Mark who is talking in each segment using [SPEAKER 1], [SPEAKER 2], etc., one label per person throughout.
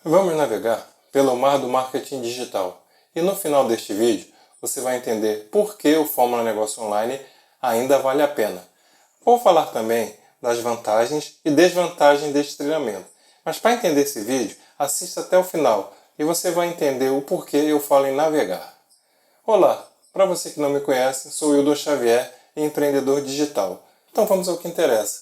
[SPEAKER 1] Vamos navegar pelo mar do marketing digital e no final deste vídeo você vai entender por que o Fórmula Negócio Online ainda vale a pena. Vou falar também das vantagens e desvantagens deste treinamento, mas para entender esse vídeo, assista até o final e você vai entender o porquê eu falo em navegar. Olá, para você que não me conhece, sou Hildon Xavier, empreendedor digital. Então vamos ao que interessa.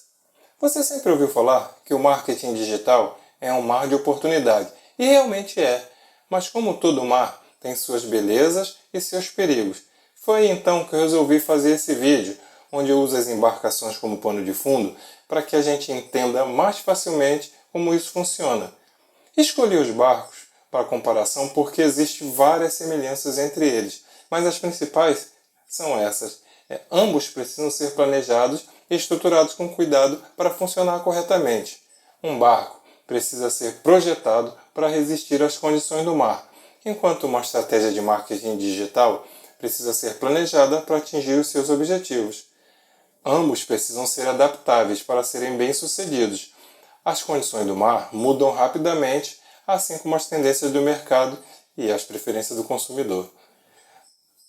[SPEAKER 1] Você sempre ouviu falar que o marketing digital é um mar de oportunidade, e realmente é. Mas como todo mar, tem suas belezas e seus perigos. Foi então que eu resolvi fazer esse vídeo, onde eu uso as embarcações como pano de fundo, para que a gente entenda mais facilmente como isso funciona. Escolhi os barcos para comparação porque existem várias semelhanças entre eles, mas as principais são essas. Ambos precisam ser planejados e estruturados com cuidado para funcionar corretamente. Um barco precisa ser projetado para resistir às condições do mar, enquanto uma estratégia de marketing digital precisa ser planejada para atingir os seus objetivos. Ambos precisam ser adaptáveis para serem bem-sucedidos. As condições do mar mudam rapidamente, assim como as tendências do mercado e as preferências do consumidor.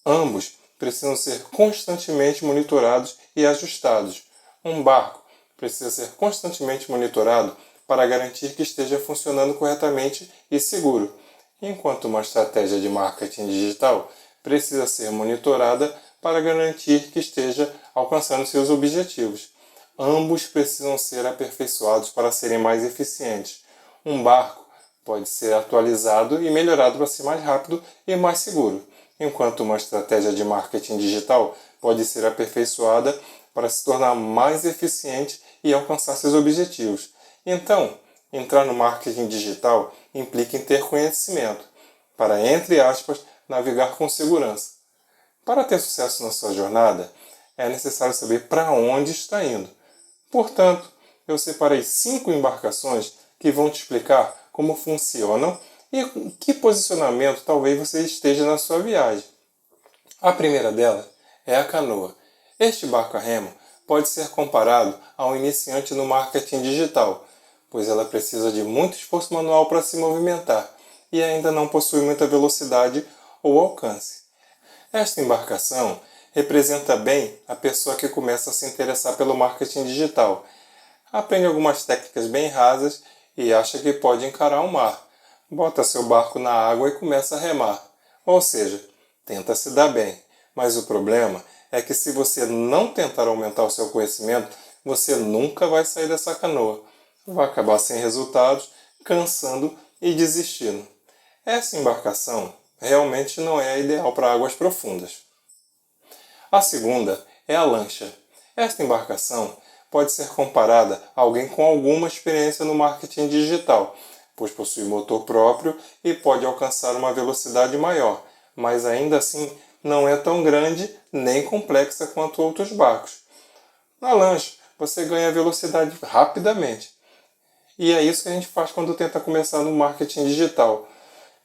[SPEAKER 1] Ambos precisam ser constantemente monitorados e ajustados. Um barco precisa ser constantemente monitorado para garantir que esteja funcionando corretamente e seguro, enquanto uma estratégia de marketing digital precisa ser monitorada para garantir que esteja alcançando seus objetivos. Ambos precisam ser aperfeiçoados para serem mais eficientes. Um barco pode ser atualizado e melhorado para ser mais rápido e mais seguro, enquanto uma estratégia de marketing digital pode ser aperfeiçoada para se tornar mais eficiente e alcançar seus objetivos. Então, entrar no marketing digital implica em ter conhecimento, para, entre aspas, navegar com segurança. Para ter sucesso na sua jornada, é necessário saber para onde está indo. Portanto, eu separei 5 embarcações que vão te explicar como funcionam e em que posicionamento talvez você esteja na sua viagem. A primeira delas é a canoa. Este barco a remo pode ser comparado a um iniciante no marketing digital, pois ela precisa de muito esforço manual para se movimentar e ainda não possui muita velocidade ou alcance. Esta embarcação representa bem a pessoa que começa a se interessar pelo marketing digital. Aprende algumas técnicas bem rasas e acha que pode encarar o mar. Bota seu barco na água e começa a remar. Ou seja, tenta se dar bem. Mas o problema é que se você não tentar aumentar o seu conhecimento, você nunca vai sair dessa canoa. Vai acabar sem resultados, cansando e desistindo. Essa embarcação realmente não é a ideal para águas profundas. A segunda é a lancha. Esta embarcação pode ser comparada a alguém com alguma experiência no marketing digital, pois possui motor próprio e pode alcançar uma velocidade maior, mas ainda assim não é tão grande nem complexa quanto outros barcos. Na lancha, você ganha velocidade rapidamente. E é isso que a gente faz quando tenta começar no marketing digital.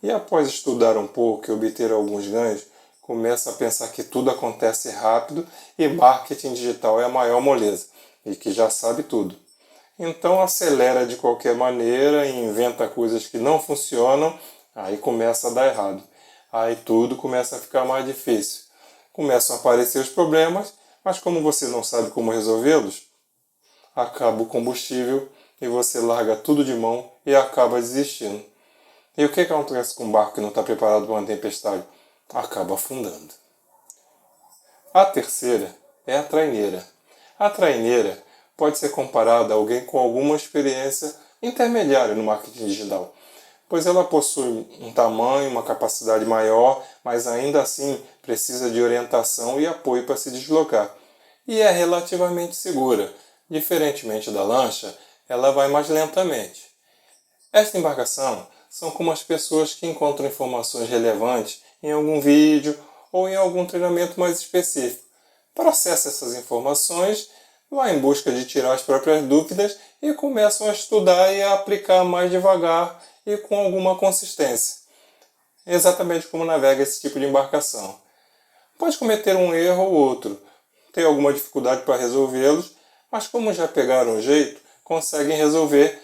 [SPEAKER 1] E após estudar um pouco e obter alguns ganhos, começa a pensar que tudo acontece rápido e marketing digital é a maior moleza, e que já sabe tudo. Então acelera de qualquer maneira e inventa coisas que não funcionam, aí começa a dar errado. Aí tudo começa a ficar mais difícil. Começam a aparecer os problemas, mas como você não sabe como resolvê-los, acaba o combustível e você larga tudo de mão e acaba desistindo. E o que acontece com um barco que não está preparado para uma tempestade? Acaba afundando. A terceira é a traineira. A traineira pode ser comparada a alguém com alguma experiência intermediária no marketing digital, pois ela possui um tamanho, uma capacidade maior, mas ainda assim precisa de orientação e apoio para se deslocar. E é relativamente segura. Diferentemente da lancha, ela vai mais lentamente. Esta embarcação são como as pessoas que encontram informações relevantes em algum vídeo ou em algum treinamento mais específico. Processa essas informações, vai em busca de tirar as próprias dúvidas e começam a estudar e a aplicar mais devagar e com alguma consistência. Exatamente como navega esse tipo de embarcação. Pode cometer um erro ou outro, ter alguma dificuldade para resolvê-los, mas como já pegaram o jeito, conseguem resolver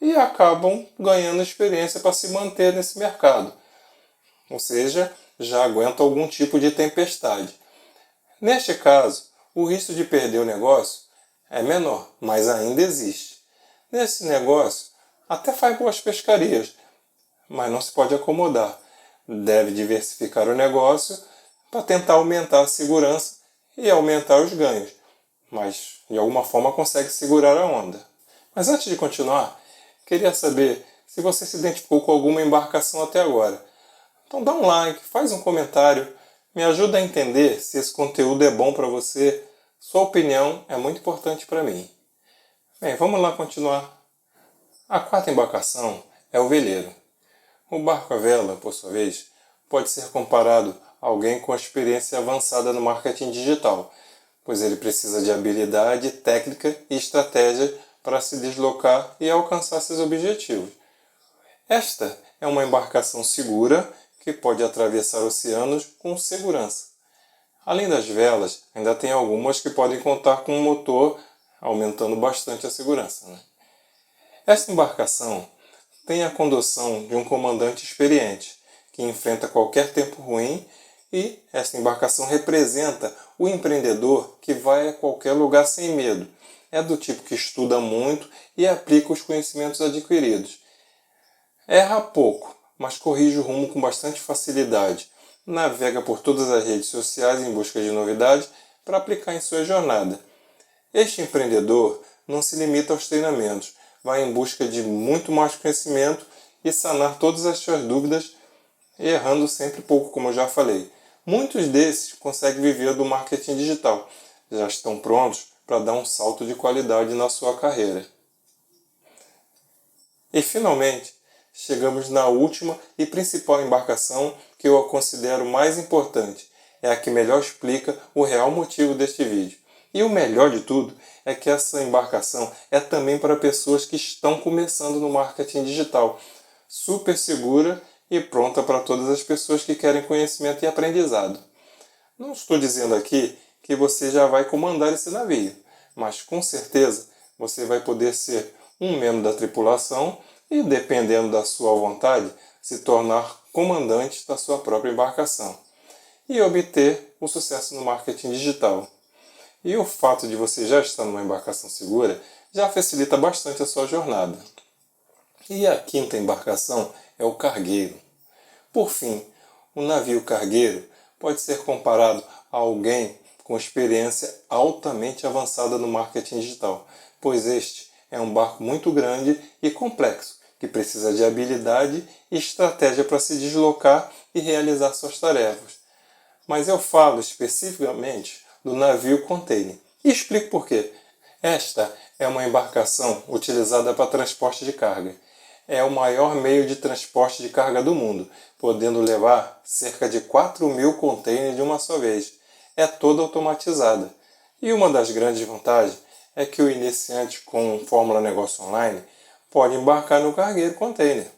[SPEAKER 1] e acabam ganhando experiência para se manter nesse mercado. Ou seja, já aguentam algum tipo de tempestade. Neste caso, o risco de perder o negócio é menor, mas ainda existe. Nesse negócio, até faz boas pescarias, mas não se pode acomodar. Deve diversificar o negócio para tentar aumentar a segurança e aumentar os ganhos, mas de alguma forma consegue segurar a onda. Mas antes de continuar, queria saber se você se identificou com alguma embarcação até agora. Então dá um like, faz um comentário, me ajuda a entender se esse conteúdo é bom para você. Sua opinião é muito importante para mim. Bem, vamos lá continuar. A quarta embarcação é o veleiro. O barco à vela, por sua vez, pode ser comparado a alguém com experiência avançada no marketing digital, pois ele precisa de habilidade, técnica e estratégia para se deslocar e alcançar seus objetivos. Esta é uma embarcação segura que pode atravessar oceanos com segurança. Além das velas, ainda tem algumas que podem contar com um motor, aumentando bastante a segurança. Esta embarcação tem a condução de um comandante experiente, que enfrenta qualquer tempo ruim, e esta embarcação representa o empreendedor que vai a qualquer lugar sem medo. É do tipo que estuda muito e aplica os conhecimentos adquiridos. Erra pouco, mas corrige o rumo com bastante facilidade. Navega por todas as redes sociais em busca de novidades para aplicar em sua jornada. Este empreendedor não se limita aos treinamentos, vai em busca de muito mais conhecimento e sanar todas as suas dúvidas, errando sempre pouco, como eu já falei. Muitos desses conseguem viver do marketing digital, já estão prontos para dar um salto de qualidade na sua carreira. E finalmente, chegamos na última e principal embarcação que eu considero mais importante. É a que melhor explica o real motivo deste vídeo. E o melhor de tudo é que essa embarcação é também para pessoas que estão começando no marketing digital. Super segura e pronta para todas as pessoas que querem conhecimento e aprendizado. Não estou dizendo aqui que você já vai comandar esse navio, mas com certeza você vai poder ser um membro da tripulação e, dependendo da sua vontade, se tornar comandante da sua própria embarcação e obter o sucesso no marketing digital. E o fato de você já estar numa embarcação segura já facilita bastante a sua jornada. E a quinta embarcação é o cargueiro. Por fim, o navio cargueiro pode ser comparado a alguém com experiência altamente avançada no marketing digital, pois este é um barco muito grande e complexo, que precisa de habilidade e estratégia para se deslocar e realizar suas tarefas. Mas eu falo especificamente do navio container. E explico por quê. Esta é uma embarcação utilizada para transporte de carga. É o maior meio de transporte de carga do mundo, podendo levar cerca de 4.000 contêineres de uma só vez. É toda automatizada. E uma das grandes vantagens é que o iniciante com Fórmula Negócio Online pode embarcar no cargueiro container.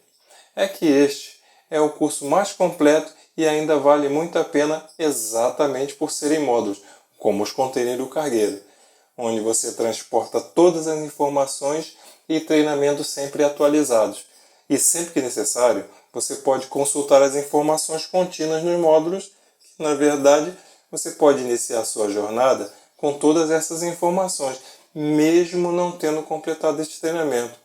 [SPEAKER 1] É que este é o curso mais completo e ainda vale muito a pena exatamente por serem módulos, como os contêineres do cargueiro, onde você transporta todas as informações e treinamentos sempre atualizados. E sempre que necessário, você pode consultar as informações contínuas nos módulos, que na verdade você pode iniciar sua jornada com todas essas informações, mesmo não tendo completado este treinamento.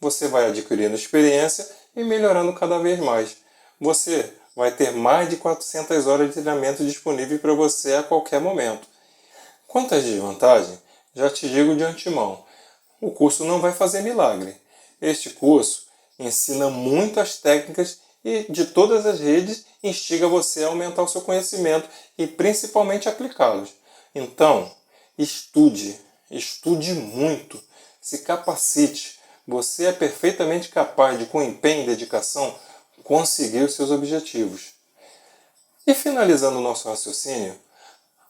[SPEAKER 1] Você vai adquirindo experiência e melhorando cada vez mais. Você vai ter mais de 400 horas de treinamento disponível para você a qualquer momento. Quanto às desvantagens, já te digo de antemão, o curso não vai fazer milagre. Este curso ensina muitas técnicas e de todas as redes instiga você a aumentar o seu conhecimento e principalmente aplicá-los. Então, estude muito, se capacite. Você é perfeitamente capaz de, com empenho e dedicação, conseguir os seus objetivos. E finalizando o nosso raciocínio,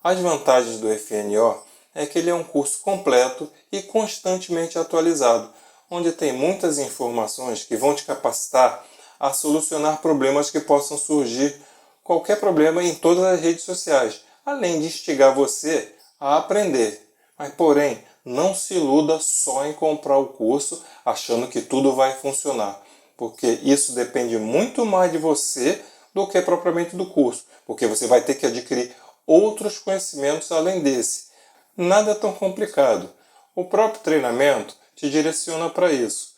[SPEAKER 1] as vantagens do FNO é que ele é um curso completo e constantemente atualizado, onde tem muitas informações que vão te capacitar a solucionar problemas que possam surgir, qualquer problema em todas as redes sociais, além de instigar você a aprender. Mas, porém, não se iluda só em comprar o curso achando que tudo vai funcionar, porque isso depende muito mais de você do que propriamente do curso, porque você vai ter que adquirir outros conhecimentos além desse. Nada é tão complicado. O próprio treinamento te direciona para isso.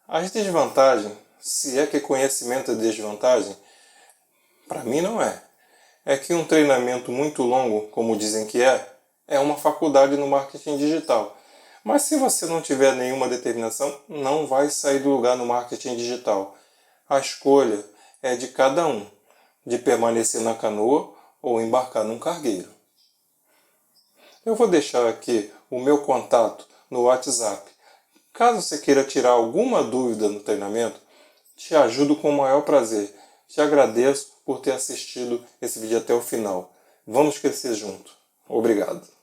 [SPEAKER 1] As desvantagens, se é que conhecimento é desvantagem, para mim não é. É que um treinamento muito longo, como dizem que é uma faculdade no marketing digital. Mas se você não tiver nenhuma determinação, não vai sair do lugar no marketing digital. A escolha é de cada um, de permanecer na canoa ou embarcar num cargueiro. Eu vou deixar aqui o meu contato no WhatsApp. Caso você queira tirar alguma dúvida no treinamento, te ajudo com o maior prazer. Te agradeço por ter assistido esse vídeo até o final. Vamos crescer junto. Obrigado.